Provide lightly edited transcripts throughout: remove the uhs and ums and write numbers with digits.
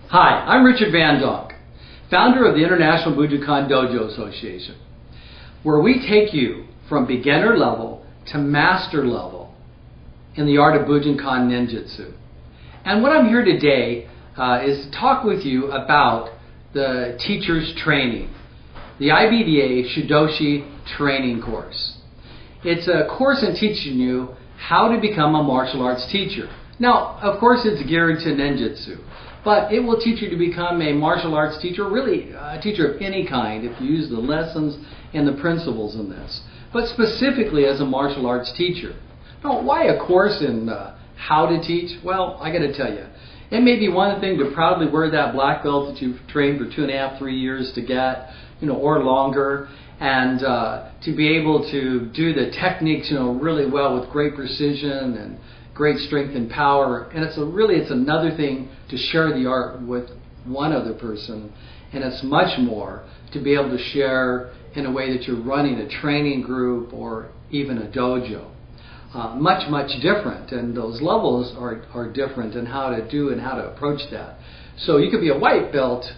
Hi, I'm Richard Van Donk, founder of the International Bujinkan Dojo Association, where we take you from beginner level to master level in the art of Bujinkan Ninjutsu. And what I'm here today is to talk with you about the teacher's training, the IBDA Shidoshi training course. It's a course in teaching you how to become a martial arts teacher. Now, of course, it's geared to ninjutsu, but it will teach you to become a martial arts teacher, really a teacher of any kind, if you use the lessons and the principles in this, but specifically as a martial arts teacher. Now, why a course in how to teach? Well, I got to tell you, it may be one thing to proudly wear that black belt that you've trained for 2.5, 3 years to get, or longer, and to be able to do the techniques, really well with great precision and great strength and power. And it's another thing to share the art with one other person, and it's much more to be able to share in a way that you're running a training group or even a dojo. Much different, and those levels are different in how to do and how to approach that. So you could be a white belt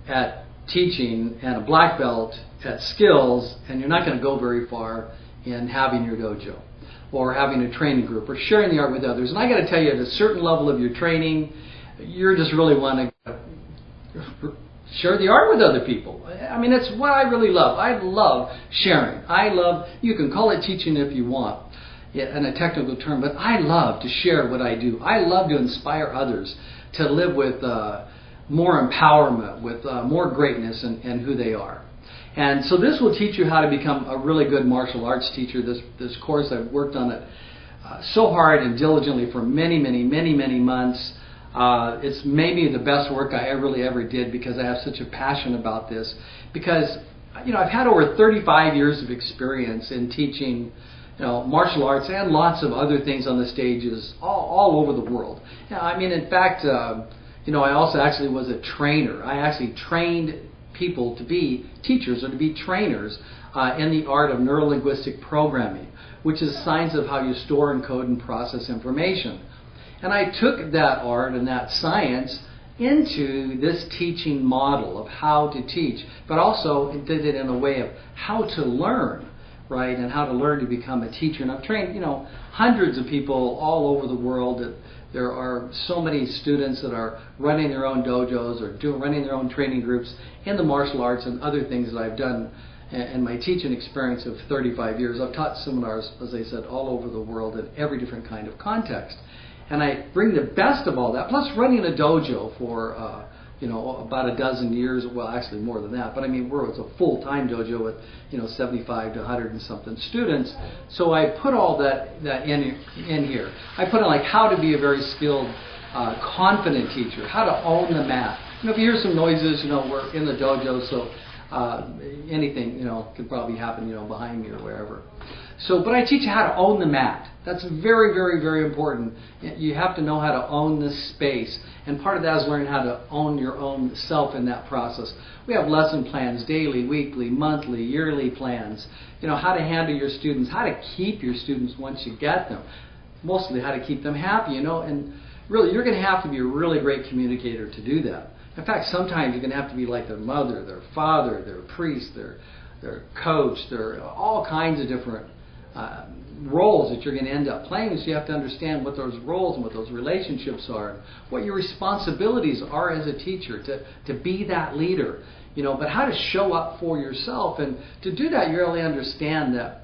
at teaching and a black belt at skills, and you're not going to go very far in having your dojo or having a training group or sharing the art with others. And I got to tell you, at a certain level of your training, you're just really want to share the art with other people. I mean, that's what I really love. I love sharing. You can call it teaching if you want, in a technical term, but I love to share what I do. I love to inspire others to live with more empowerment, with more greatness in who they are. And so this will teach you how to become a really good martial arts teacher. This course, I've worked on it so hard and diligently for many months. It's maybe the best work I really ever did, because I have such a passion about this. Because I've had over 35 years of experience in teaching martial arts and lots of other things on the stages all over the world. I mean, in fact, I also actually was a trainer. I actually trained people to be teachers or to be trainers in the art of neuro-linguistic programming, which is science of how you store, encode, and process information. And I took that art and that science into this teaching model of how to teach, but also did it in a way of how to learn, right? And how to learn to become a teacher. And I've trained, hundreds of people all over the world. There are so many students that are running their own dojos or running their own training groups in the martial arts and other things that I've done in my teaching experience of 35 years. I've taught seminars, as I said, all over the world in every different kind of context. And I bring the best of all that, plus running a dojo for about a dozen years, well, actually more than that, but I mean, it's a full-time dojo with 75 to 100 and something students. So I put all that in here. I put in like how to be a very skilled, confident teacher, how to own the mat. If you hear some noises, we're in the dojo, so anything could probably happen behind me or wherever. But I teach you how to own the mat. That's very important. You have to know how to own this space, and part of that is learning how to own your own self in that process. We have lesson plans, daily, weekly, monthly, yearly plans. How to handle your students, how to keep your students once you get them. Mostly how to keep them happy, and really you're going to have to be a really great communicator to do that. In fact, sometimes you're going to have to be like their mother, their father, their priest, their coach, their all kinds of different roles that you're going to end up playing. So you have to understand what those roles and what those relationships are, what your responsibilities are as a teacher to be that leader, but how to show up for yourself. And to do that, you really understand that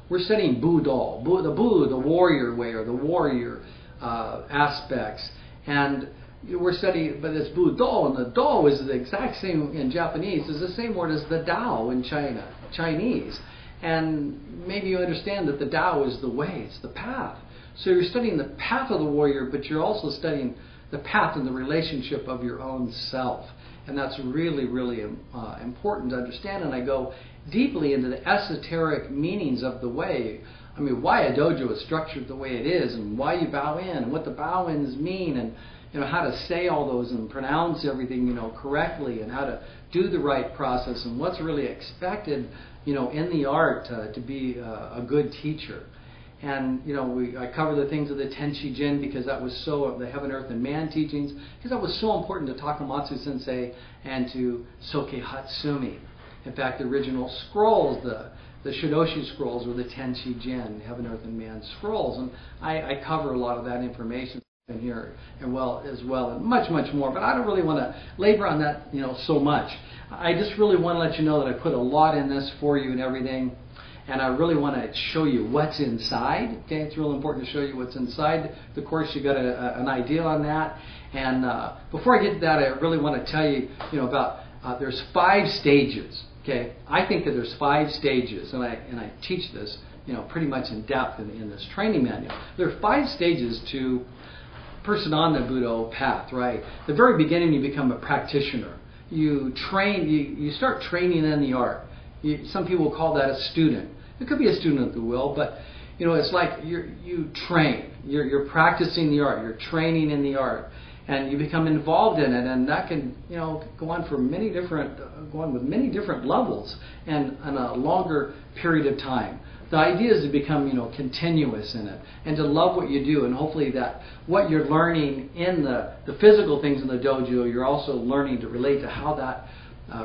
we're studying Budo, the warrior way or the warrior aspects, and we're studying, but it's Budo, and the Do is the exact same in Japanese, is the same word as the Tao in Chinese. And maybe you understand that the Tao is the way, it's the path. So you're studying the path of the warrior, but you're also studying the path and the relationship of your own self. And that's really important to understand. And I go deeply into the esoteric meanings of the way. I mean, why a dojo is structured the way it is, and why you bow in, and what the bow-ins mean, and how to say all those and pronounce everything correctly, and how to do the right process, and what's really expected in the art to be a good teacher. And I cover the things of the Tenshi Jin because that was so, the Heaven, Earth, and Man teachings, because that was so important to Takamatsu Sensei and to Soke Hatsumi. In fact, the original scrolls, the Shidoshi scrolls, were the Tenshi Jin, Heaven, Earth, and Man scrolls, and I cover a lot of that information in here and as well, and much more. But I don't really want to labor on that, so much. I just really want to let you know that I put a lot in this for you and everything. And I really want to show you what's inside. Okay, it's real important to show you what's inside the course. You got an idea on that. And before I get to that, I really want to tell you, about there's 5 stages. Okay, I think that there's 5 stages, and I teach this, pretty much in depth in this training manual. There are 5 stages to person on the Budo path. Right, the very beginning, you become a practitioner. You train. You start training in the art. Some people call that a student. It could be a student at the will, but it's like you train. You're practicing the art. You're training in the art, and you become involved in it. And that can go on for go on with many different levels and a longer period of time. The idea is to become continuous in it and to love what you do, and hopefully that what you're learning in the physical things in the dojo, you're also learning to relate to how that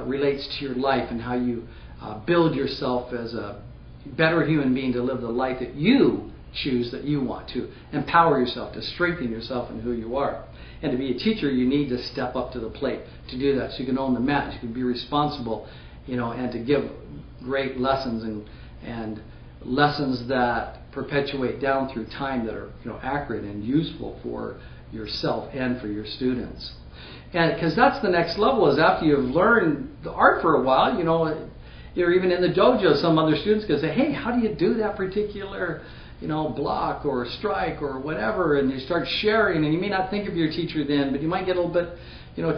relates to your life and how you build yourself as a better human being to live the life that you choose, that you want to empower yourself, to strengthen yourself in who you are. And to be a teacher, you need to step up to the plate to do that, so you can own the mat, you can be responsible, and to give great lessons and lessons that perpetuate down through time that are accurate and useful for yourself and for your students. And because that's the next level, is after you've learned the art for a while, you're even in the dojo, some other students can say, hey, how do you do that particular, block or strike or whatever, and you start sharing, and you may not think of your teacher then, but you might get a little bit,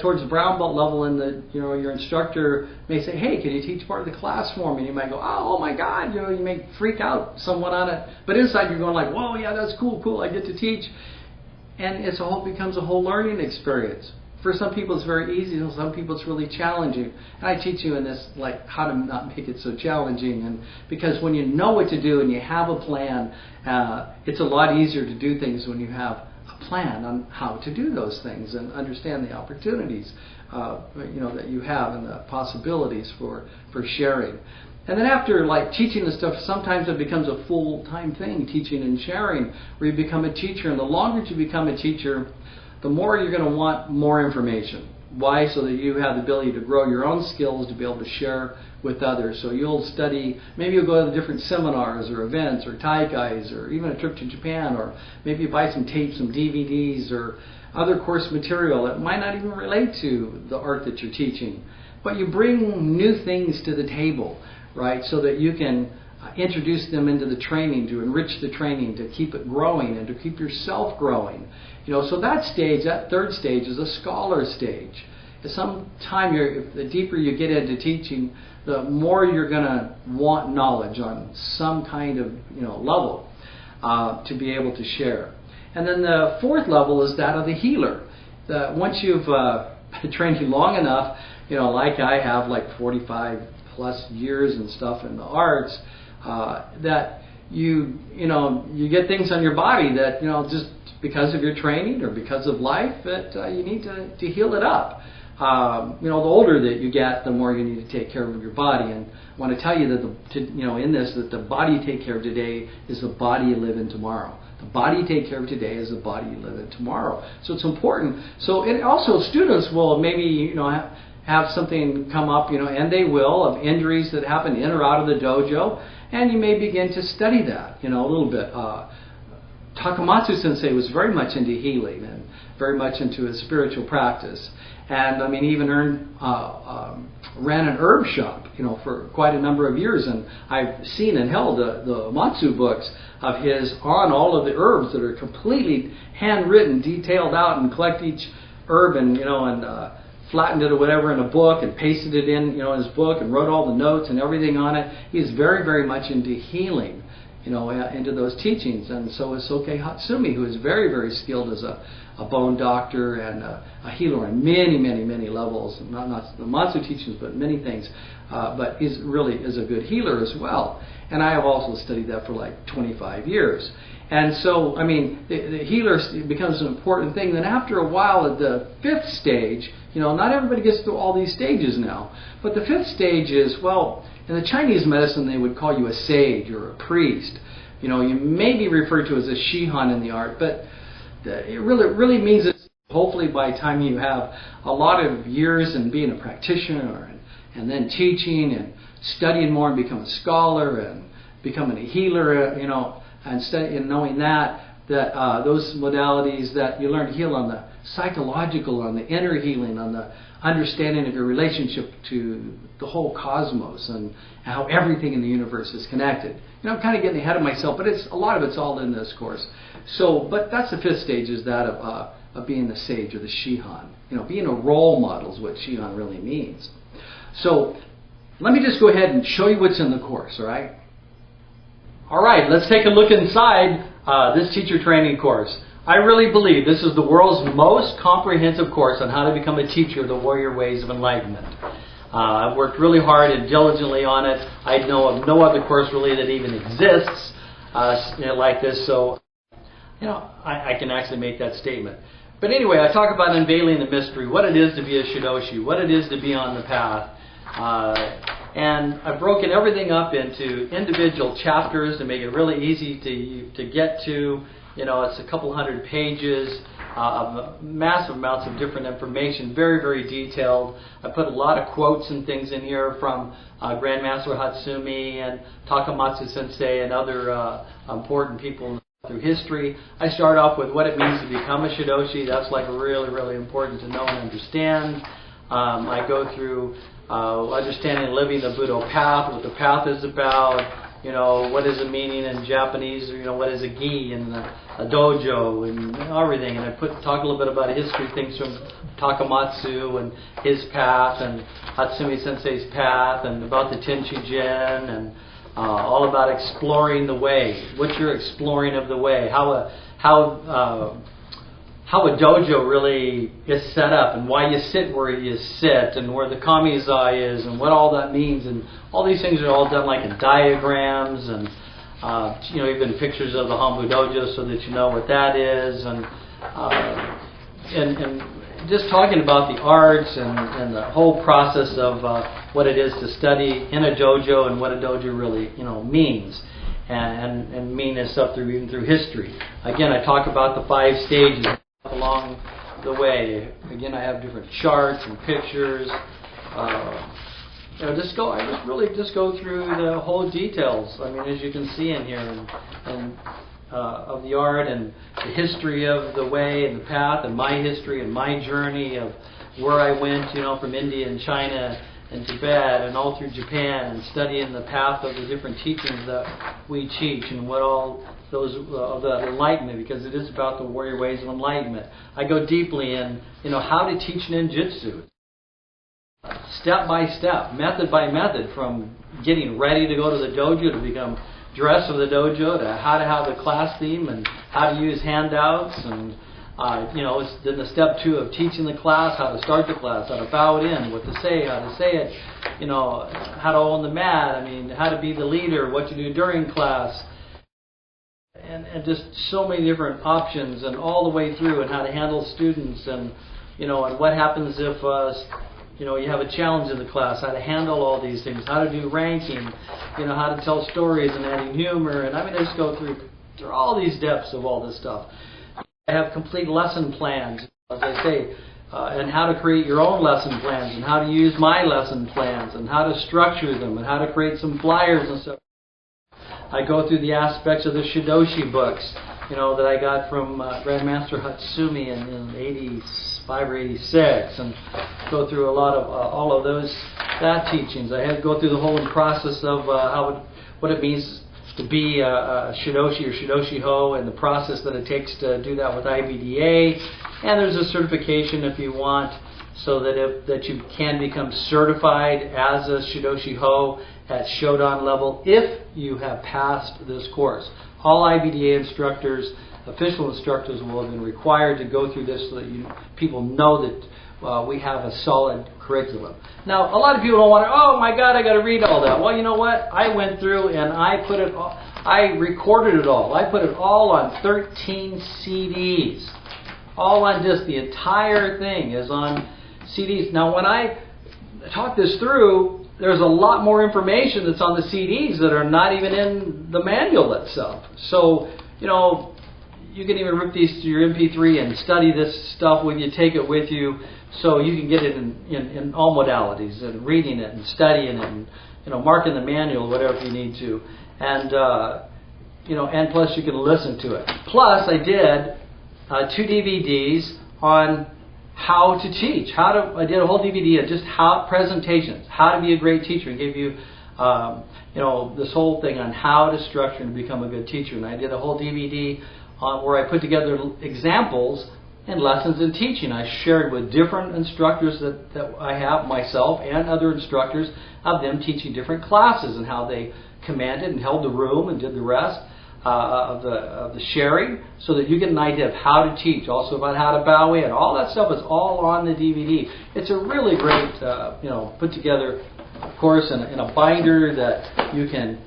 towards the brown belt level, and your instructor may say, hey, can you teach part of the class for me? And you might go, oh my God, you may freak out somewhat on it, but inside you're going like, whoa, yeah, that's cool, I get to teach, and it becomes a whole learning experience. For some people it's very easy, and some people it's really challenging. And I teach you in this, like, how to not make it so challenging. And because when you know what to do and you have a plan, it's a lot easier to do things when you have a plan on how to do those things and understand the opportunities, that you have and the possibilities for sharing. And then after teaching the stuff, sometimes it becomes a full-time thing, teaching and sharing, where you become a teacher. And the longer you become a teacher, the more you're going to want more information. Why? So that you have the ability to grow your own skills to be able to share with others. So you'll study, maybe you'll go to different seminars or events or taikais or even a trip to Japan, or maybe you buy some tapes, some DVDs or other course material that might not even relate to the art that you're teaching. But you bring new things to the table, right? So that you can introduce them into the training, to enrich the training, to keep it growing and to keep yourself growing. So that stage, that 3rd stage, is a scholar stage. The deeper you get into teaching, the more you're going to want knowledge on some kind of level to be able to share. And then the 4th level is that of the healer. Once you've trained long enough, like I have, 45 plus years and stuff in the arts, that you get things on your body that just because of your training or because of life that you need to heal it up. The older that you get, the more you need to take care of your body. And I want to tell you that in this, that the body you take care of today is the body you live in tomorrow. The body you take care of today is the body you live in tomorrow. So it's important. So it also, students will maybe have something come up, and they will, of injuries that happen in or out of the dojo, and you may begin to study that, a little bit. Takamatsu Sensei was very much into healing and very much into his spiritual practice. And he even ran an herb shop, for quite a number of years. And I've seen and held the Matsu books of his on all of the herbs that are completely handwritten, detailed out, and collect each herb and flattened it or whatever in a book and pasted it in his book and wrote all the notes and everything on it. He's very, very much into healing, into those teachings. And so is Soke Hatsumi, who is very, very skilled as a a bone doctor and a healer on many levels. Not the Matsu teachings, but many things. But really is a good healer as well. And I have also studied that for like 25 years. And so, I mean, the healer becomes an important thing. Then after a while, at the 5th stage, not everybody gets through all these stages now. But the 5th stage is, well, in the Chinese medicine, they would call you a sage or a priest. You may be referred to as a Shihan in the art, but it really means that hopefully by the time you have a lot of years in being a practitioner and then teaching and studying more and becoming a scholar and becoming a healer, and knowing that those modalities that you learn to heal on the psychological, on the inner healing, on the understanding of your relationship to the whole cosmos and how everything in the universe is connected. I'm kind of getting ahead of myself, but a lot of it's all in this course. So, but that's the 5th stage, is that of being the sage or the Shihan. Being a role model is what Shihan really means. So, let me just go ahead and show you what's in the course, all right? All right, let's take a look inside this teacher training course. I really believe this is the world's most comprehensive course on how to become a teacher of the warrior ways of enlightenment. I've worked really hard and diligently on it. I know of no other course really that even exists like this, so I can actually make that statement. But anyway, I talk about unveiling the mystery, what it is to be a Shidoshi, what it is to be on the path. And I've broken everything up into individual chapters to make it really easy to get to. It's a couple hundred pages of massive amounts of different information, very detailed. I put a lot of quotes and things in here from Grandmaster Hatsumi and Takamatsu Sensei and other important people through history. I start off with what it means to become a Shidoshi. That's like really important to know and understand. I go through understanding and living the Buddha path, what the path is about, what is the meaning in Japanese, what is a gi and a dojo and everything. And I talk a little bit about history, things from Takamatsu and his path and Hatsumi Sensei's path and about the Tenchi Jin and all about exploring the way, what you're exploring of the way, how a dojo really is set up and why you sit where you sit and where the kamiza is and what all that means, and all these things are all done like in diagrams and even pictures of the Hanbu dojo so that you know what that is, and just talking about the arts and the whole process of what it is to study in a dojo and what a dojo really means. And mean this up even through history. Again, I talk about the 5 stages along the way. Again, I have different charts and pictures. I just go through the whole details. I mean, as you can see in here, and of the art and the history of the way and the path and my history and my journey of where I went, from India and China and Tibet and all through Japan, and studying the path of the different teachings that we teach and what all those of the enlightenment, because it is about the warrior ways of enlightenment. I go deeply in how to teach ninjutsu, step by step, method by method, from getting ready to go to the dojo to become dressed for the dojo, to how to have the class theme and how to use handouts, and it's then the step 2 of teaching the class, how to start the class, how to bow it in, what to say, how to say it, how to hold the mat, how to be the leader, what to do during class, and just so many different options, and all the way through, and how to handle students, and and what happens if you have a challenge in the class, how to handle all these things, how to do ranking, how to tell stories and adding humor, and I just go through all these depths of all this stuff. I have complete lesson plans, as I say, and how to create your own lesson plans, and how to use my lesson plans, and how to structure them, and how to create some flyers and stuff. I go through the aspects of the Shidoshi books, that I got from Grandmaster Hatsumi in 85 or 86, and go through a lot of all of that teachings. I had to go through the whole process of what it means to be a Shidoshi or Shidoshi-ho, and the process that it takes to do that with IBDA. And there's a certification if you want, so that you can become certified as a Shidoshi-ho at Shodan level if you have passed this course. All IBDA instructors official instructors will have been required to go through this so that people know that we have a solid curriculum. Now, a lot of people don't want to, oh my God, I got to read all that. Well, you know what? I went through and I recorded it all. I put it all on 13 CDs. All on disc. The entire thing is on CDs. Now, when I talk this through, there's a lot more information that's on the CDs that are not even in the manual itself. So, you can even rip these to your MP3 and study this stuff when you take it with you, so you can get it in all modalities, and reading it and studying it and marking the manual, whatever you need to, and and plus you can listen to it. Plus, I did 2 DVDs on how to teach. I did a whole DVD of just presentations, how to be a great teacher, and gave you this whole thing on how to structure and become a good teacher. And I did a whole DVD where I put together examples and lessons in teaching. I shared with different instructors that I have, myself and other instructors, of them teaching different classes and how they commanded and held the room and did the rest of the sharing, so that you get an idea of how to teach, also about how to bow in. All that stuff is all on the DVD. It's a really great, put together course in a binder that you can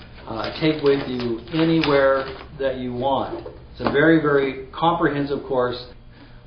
take with you anywhere that you want. It's a very, very comprehensive course.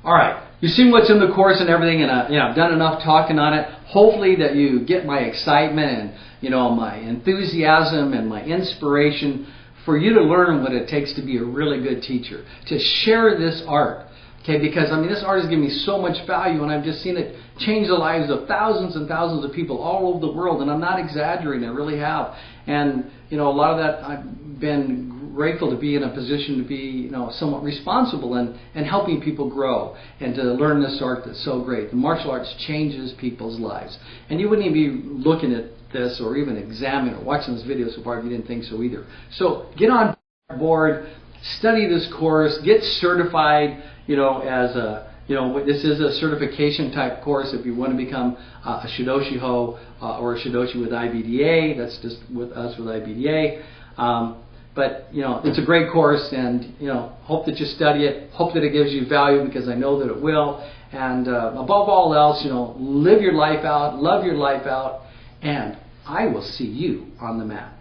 All right, you've seen what's in the course and everything, and I've done enough talking on it. Hopefully that you get my excitement and my enthusiasm and my inspiration for you to learn what it takes to be a really good teacher, to share this art. Okay, because this art has given me so much value, and I've just seen it change the lives of thousands and thousands of people all over the world, and I'm not exaggerating, I really have. And a lot of that, I've been grateful to be in a position to be somewhat responsible and helping people grow and to learn this art that's so great. The martial arts changes people's lives, and you wouldn't even be looking at this or even examining or watching this video so far if you didn't think so either. So get on board, study this course, get certified, as a, this is a certification type course if you want to become a Shidoshi-Ho or a Shidoshi with IBDA. That's just with us with IBDA. But it's a great course, and hope that you study it, hope that it gives you value, because I know that it will. And above all else, live your life out, love your life out, and I will see you on the mat.